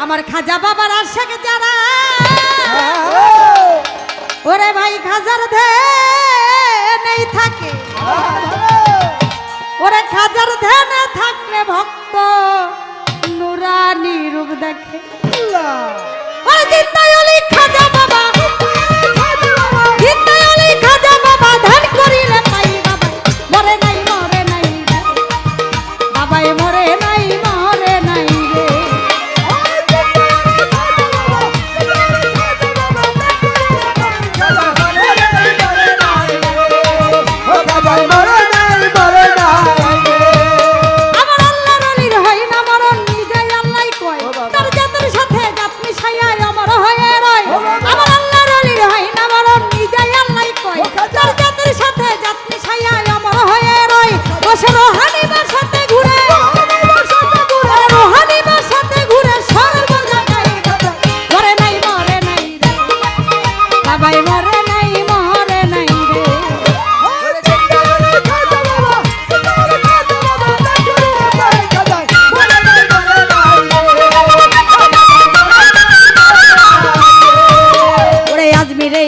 আমার খাজা বাবার আশেক যারা ওরে ভাই খাজার ধ্যানেই থাকে ওরে খাজার ধ্যানে থাকলে ভক্ত নুরানি রূপ দেখে ওরে জিন্দাই অলি খাজা বাবা জিন্দাই অলি খাজা বাবা ধ্যান করিলে পাই বাবা মরে নাই বাবাই মরে নাই রে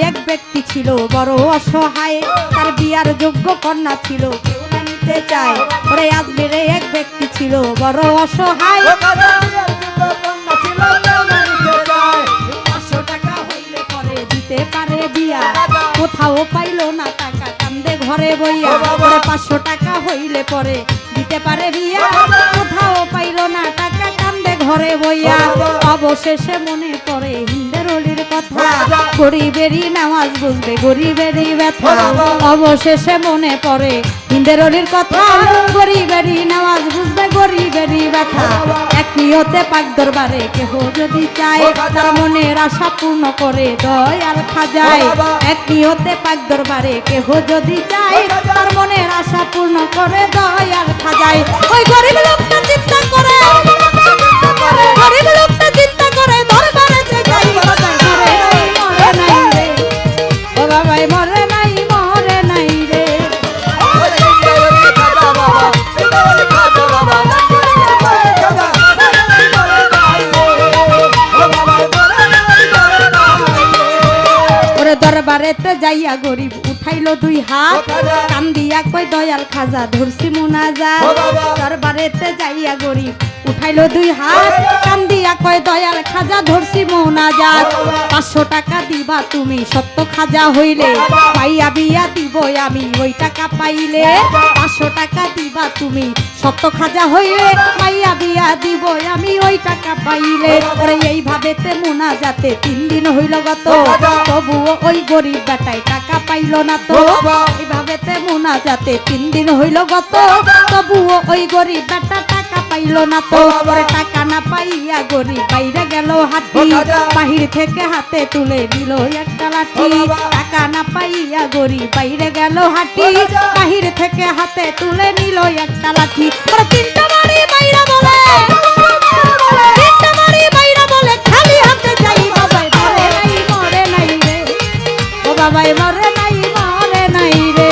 ছিল বড় অসহায় তার বিয়ার যোগ্য কন্যা ছিল কেউ না নিতে চায় ওরে আজমিরে এক ব্যক্তি ছিল বড় অসহায় 500 টাকা হইলে পরে দিতে পারে বিয়া কোথাও পাইলো না টাকা কান্দে ঘরে বইয়া ওরে 500 টাকা হইলে পরে দিতে পারে বিয়া কোথাও পাইলো না টাকা কান্দে ঘরে বইয়া অবশেষে মনে পড়ে হিন্দের অলির কথা গরিবেরই নামাজ বুঝবে গরিবেরই ব্যথা অবশেষে মনে পড়ে হিন্দের অলির কথা গরিবেরই নামাজ বুঝবে গরিবেরই ব্যথা এক নিয়তে পাক দরবারে কেহ যদি চায় তার মনের আশা পূর্ণ করে দয়াল খাজায় এক নিয়তে পাক দরবারে কেহ যদি চায় তার মনের আশা পূর্ণ করে দয়াল খাজায় ওই গরিব লোকটা চিন্তা করে গরিব লোকটা চিন্তা করে দরবারেতে যাই মরে নাই রে ও বাবাই মরে নাই রে ওরে দরবারেতে যাইয়া গরিব উঠাইলো 2 হাত কান্দিয়া কই দয়াল খাজা ধরছি মুনাজাত দরবারেতে যাইয়া গরিব উঠাইলো 2 হাত কান্দিয়া কয় দয়াল খাজা ধরছি মুনাজাত 500 টাকা দিবা তুমি সত্য খাজা হইলে পাইয়া বিয়া দিব আমি ওই টাকা পাইলে 500 টাকা দিবা তুমি সত্য খাজা হইলে পাইয়া বিয়া দিব আমি ওই টাকা পাইলে ওরে এইভাবেতে মুনাজাতে 3 দিন হইল গত তবুও ওই গরিব বেটাই টাকা পাইলো না তো এইভাবেতে মুনাজাতে 3 দিন হইল গত তবুও ওই গরিব বেটা টাকা পাইলো না তো ওরে টাকা না পাইয়া গরিব বাইরে গেল হাতি বাহির থেকে হাতে তুলে দিল একটা লাঠি টাকা না পাইয়া গরিব বাইরে গেল হাতি বাহির থেকে হাতে তুলে নিল একটা লাঠি ওরে 3টা বাড়ি বাইরে বলে 3টা বাড়ি বাইরে বলে খালি হাতে যাই বাবাই মরে নাই রে ও বাবাই মরে নাই রে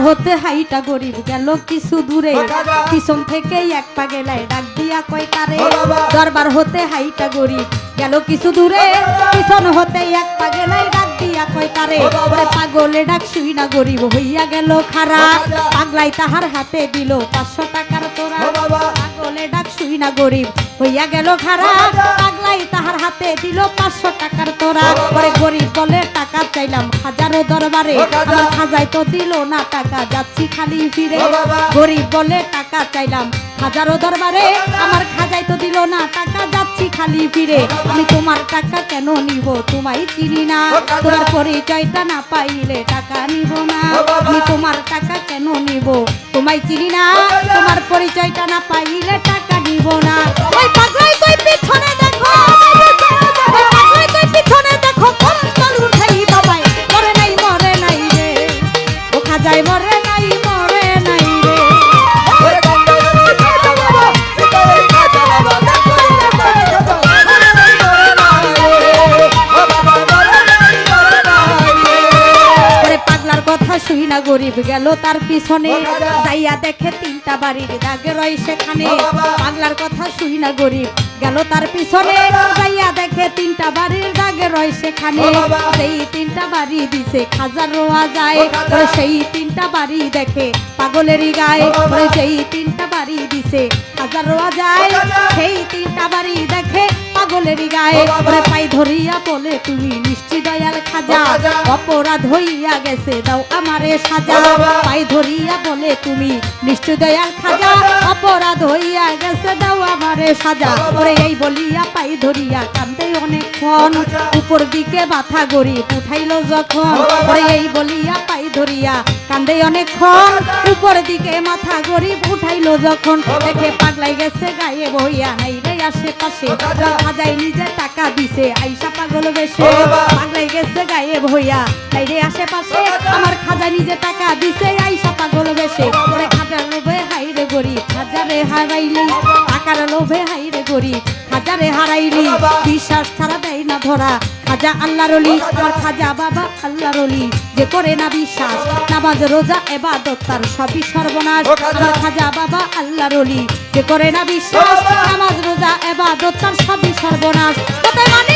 হতে হাইটা গরিব গেল কিছু দূরে পিছন থেকে এক পা গেলায় ডাক দিয়া কয় কারে দরবার হতে হাইটা গরিব গেল কিছু দূরে পিছন হতে এক পা গেলায় ডাক দিয়া কয় কারে ওরে পাগলে ডাক শুই না গরিব হইয়া গেল খারা পাগলাই তাহার হাতে দিল 500 টাকার তোরা পাগলে ডাক শুই না গরিব হইয়া গেল খারা পাগলাই তাহার হাতে দিল 500 টাকার তোরা ওরে গরিব বলে টাকা চাইলাম হাজারো দরবারে আমার খাজাই তো দিল না টাকা যাচ্ছি খালি ফিরে গরিব বলে টাকা চাইলাম হাজারো দরবারে আমার খাজাই তো দিল না টাকা যাচ্ছি খালি ফিরে আমি তোমার টাকা কেন নিব তোমায় চিনি না তোমার পরিচয়টা না পাইলে টাকা নিব না আমি তোমার টাকা কেন নিব তোমায় চিনি না তোমার পরিচয়টা না পাইলে টাকা নিব না ওই পাগলাই কই পিছনে দেখো ওই পাগলাই কই পিছনে দেখো কোন তল উঠাই বাবাই মরে নাই রে ও খাজাই মরে নাই রে না গরিব গেল তার পিছনে যাইয়া দেখে তিনটা বাড়ির দাগে রয় সেখানে পাগলার কথা শুই না গরিব গেল তার পিছনে যাইয়া দেখে তিনটা বাড়ির দাগে রয় সেখানে সেই তিনটা বাড়ি দিছে খাজা রোয়া যায় সেই তিনটা বাড়ি দেখে পাগলেরই গায়ে যেই তিনটা বাড়ি দিছে খাজা রোয়া যায় সেই তিনটা বাড়ি দেখে পাগলেরই গায়ে পাই ধরিয়া বলে তুমি নিশ্চয় দয়াল খাজা অপরাধ হইয়া গেছে দাও আমারে সাজা পাই ধরিয়া বলে তুমি নিশ্চয় দয়াল খাজা অপরাধ হইয়া গেছে দাও আমারে সাজা ওরে এই বলিয়া পাই ধরিয়া কান্দে অনেকক্ষণ উপর দিকে মাথা গরিব উঠাইলো যখন ওরে এই বলিয়া পাই ধরিয়া কান্দে অনেকক্ষণ উপর দিকে মাথা গরিব উঠাইলো যখন দেখে পাগলাই গেছে গায়ে বইয়া নাই রে আশেপাশে খাজাই নিজে টাকা দিছে আইসা পাগল বেশে পাগলাই গেছে গায়ে বইয়া নাই রে আশেপাশে আমার খাজা নিজে টাকা দিছে আইসা পাগল বেশে ওরে খাজার লোভে হাইরে গরিব খাজারে হারাইলি টাকার লোভে হাইরে গরিব খাজারে হারাইলি বিশ্বাস ছাড়া দেয় না ধরা খাজা আল্লাহর ওলি আর খাজা বাবা আল্লাহর ওলি যে করে না বিশ্বাস নামাজ রোজা ইবাদত তার সবই সর্বনাশ আমার খাজা বাবা আল্লাহর ওলি যে করে না বিশ্বাস নামাজ রোজা ইবাদত তার সবই সর্বনাশ তাতে মানে